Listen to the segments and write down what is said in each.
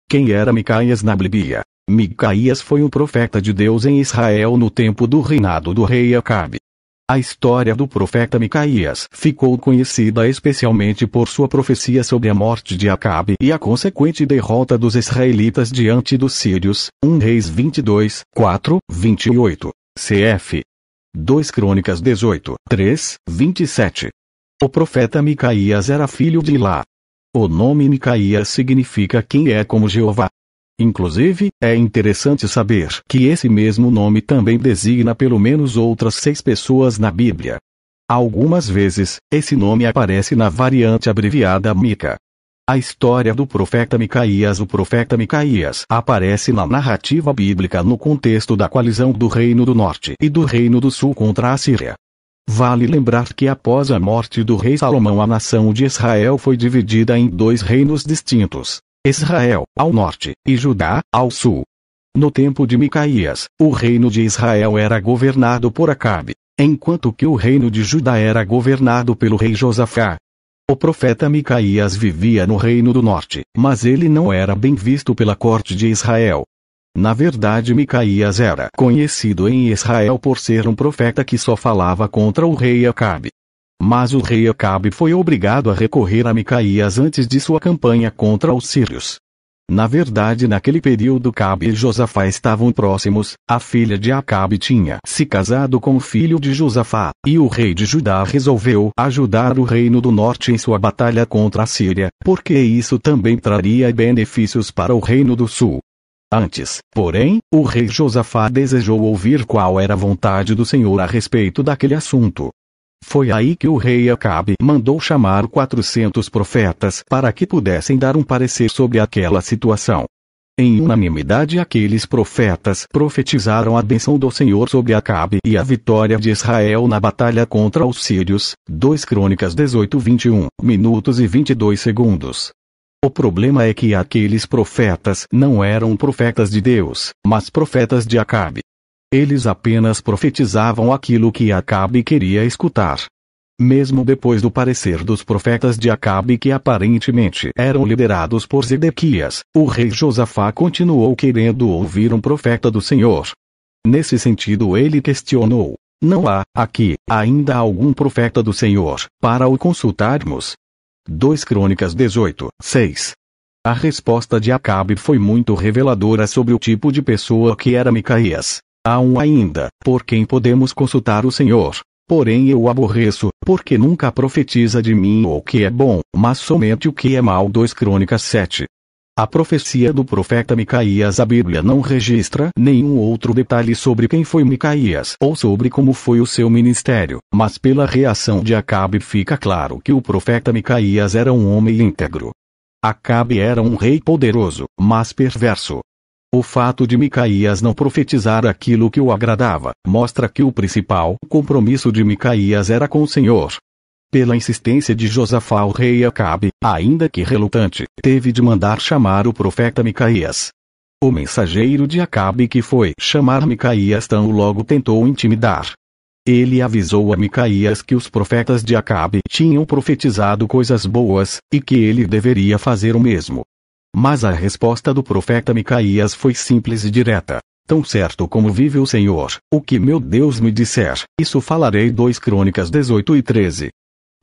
Quem era Micaías na Bíblia? Micaías foi um profeta de Deus em Israel no tempo do reinado do rei Acabe. A história do profeta Micaías ficou conhecida especialmente por sua profecia sobre a morte de Acabe e a consequente derrota dos israelitas diante dos sírios, 1 Reis 22, 4, 28, cf. 2 Crônicas 18, 3, 27. O profeta Micaías era filho de Ilá. O nome Micaías significa quem é como Jeová. Inclusive, é interessante saber que esse mesmo nome também designa pelo menos outras 6 pessoas na Bíblia. Algumas vezes, esse nome aparece na variante abreviada Mica. A história do profeta Micaías. O profeta Micaías aparece na narrativa bíblica no contexto da coalizão do Reino do Norte e do Reino do Sul contra a Síria. Vale lembrar que após a morte do rei Salomão, a nação de Israel foi dividida em 2 reinos distintos: Israel, ao norte, e Judá, ao sul. No tempo de Micaías, o reino de Israel era governado por Acabe, enquanto que o reino de Judá era governado pelo rei Josafá. O profeta Micaías vivia no reino do norte, mas ele não era bem visto pela corte de Israel. Na verdade, Micaías era conhecido em Israel por ser um profeta que só falava contra o rei Acabe. Mas o rei Acabe foi obrigado a recorrer a Micaías antes de sua campanha contra os sírios. Na verdade, naquele período Acabe e Josafá estavam próximos. A filha de Acabe tinha se casado com o filho de Josafá, e o rei de Judá resolveu ajudar o reino do norte em sua batalha contra a Síria, porque isso também traria benefícios para o reino do sul. Antes, porém, o rei Josafá desejou ouvir qual era a vontade do Senhor a respeito daquele assunto. Foi aí que o rei Acabe mandou chamar 400 profetas para que pudessem dar um parecer sobre aquela situação. Em unanimidade, aqueles profetas profetizaram a bênção do Senhor sobre Acabe e a vitória de Israel na batalha contra os sírios. 2 Crônicas 18, 21 minutos e 22 segundos. O problema é que aqueles profetas não eram profetas de Deus, mas profetas de Acabe. Eles apenas profetizavam aquilo que Acabe queria escutar. Mesmo depois do parecer dos profetas de Acabe, que aparentemente eram liderados por Zedequias, o rei Josafá continuou querendo ouvir um profeta do Senhor. Nesse sentido, ele questionou: não há, aqui, ainda algum profeta do Senhor, para o consultarmos? 2 Crônicas 18, 6. A resposta de Acabe foi muito reveladora sobre o tipo de pessoa que era Micaías. Há um ainda, por quem podemos consultar o Senhor. Porém eu o aborreço, porque nunca profetiza de mim o que é bom, mas somente o que é mal. 2 Crônicas 7. A profecia do profeta Micaías. A Bíblia não registra nenhum outro detalhe sobre quem foi Micaías ou sobre como foi o seu ministério, mas pela reação de Acabe fica claro que o profeta Micaías era um homem íntegro. Acabe era um rei poderoso, mas perverso. O fato de Micaías não profetizar aquilo que o agradava, mostra que o principal compromisso de Micaías era com o Senhor. Pela insistência de Josafá, o rei Acabe, ainda que relutante, teve de mandar chamar o profeta Micaías. O mensageiro de Acabe que foi chamar Micaías tão logo tentou intimidar. Ele avisou a Micaías que os profetas de Acabe tinham profetizado coisas boas, e que ele deveria fazer o mesmo. Mas a resposta do profeta Micaías foi simples e direta: tão certo como vive o Senhor, o que meu Deus me disser, isso falarei. 2 Crônicas 18 e 13.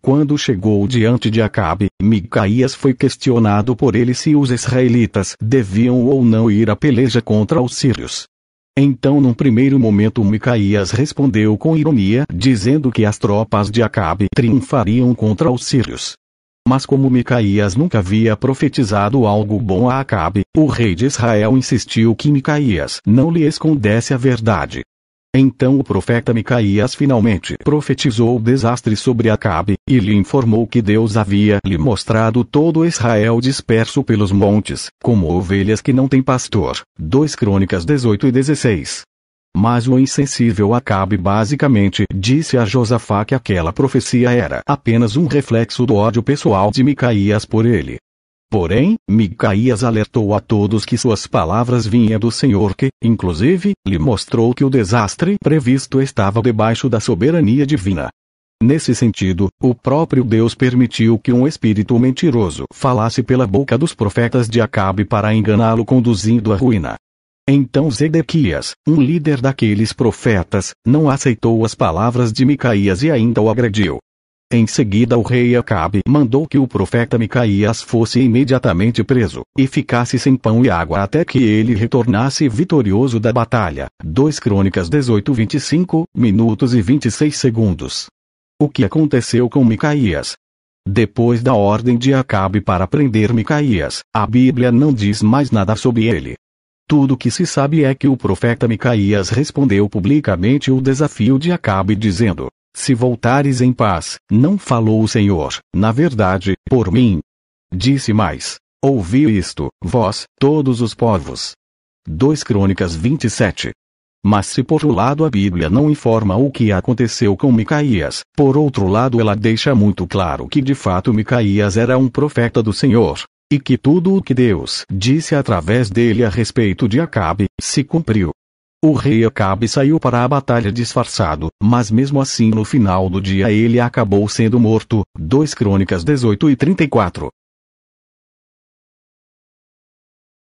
Quando chegou diante de Acabe, Micaías foi questionado por ele se os israelitas deviam ou não ir à peleja contra os sírios. Então, num primeiro momento, Micaías respondeu com ironia, dizendo que as tropas de Acabe triunfariam contra os sírios. Mas como Micaías nunca havia profetizado algo bom a Acabe, o rei de Israel insistiu que Micaías não lhe escondesse a verdade. Então o profeta Micaías finalmente profetizou o desastre sobre Acabe, e lhe informou que Deus havia lhe mostrado todo Israel disperso pelos montes, como ovelhas que não têm pastor. 2 Crônicas 18 e 16. Mas o insensível Acabe basicamente disse a Josafá que aquela profecia era apenas um reflexo do ódio pessoal de Micaías por ele. Porém, Micaías alertou a todos que suas palavras vinham do Senhor, que, inclusive, lhe mostrou que o desastre previsto estava debaixo da soberania divina. Nesse sentido, o próprio Deus permitiu que um espírito mentiroso falasse pela boca dos profetas de Acabe para enganá-lo, conduzindo à ruína. Então Zedequias, um líder daqueles profetas, não aceitou as palavras de Micaías e ainda o agrediu. Em seguida o rei Acabe mandou que o profeta Micaías fosse imediatamente preso, e ficasse sem pão e água até que ele retornasse vitorioso da batalha. 2 Crônicas 18:25 minutos e 26 segundos. O que aconteceu com Micaías? Depois da ordem de Acabe para prender Micaías, a Bíblia não diz mais nada sobre ele. Tudo o que se sabe é que o profeta Micaías respondeu publicamente o desafio de Acabe dizendo: se voltares em paz, não falou o Senhor, na verdade, por mim. Disse mais: ouvi isto, vós, todos os povos. 2 Crônicas 27. Mas se por um lado a Bíblia não informa o que aconteceu com Micaías, por outro lado ela deixa muito claro que de fato Micaías era um profeta do Senhor, e que tudo o que Deus disse através dele a respeito de Acabe, se cumpriu. O rei Acabe saiu para a batalha disfarçado, mas mesmo assim no final do dia ele acabou sendo morto. 2 Crônicas 18:34.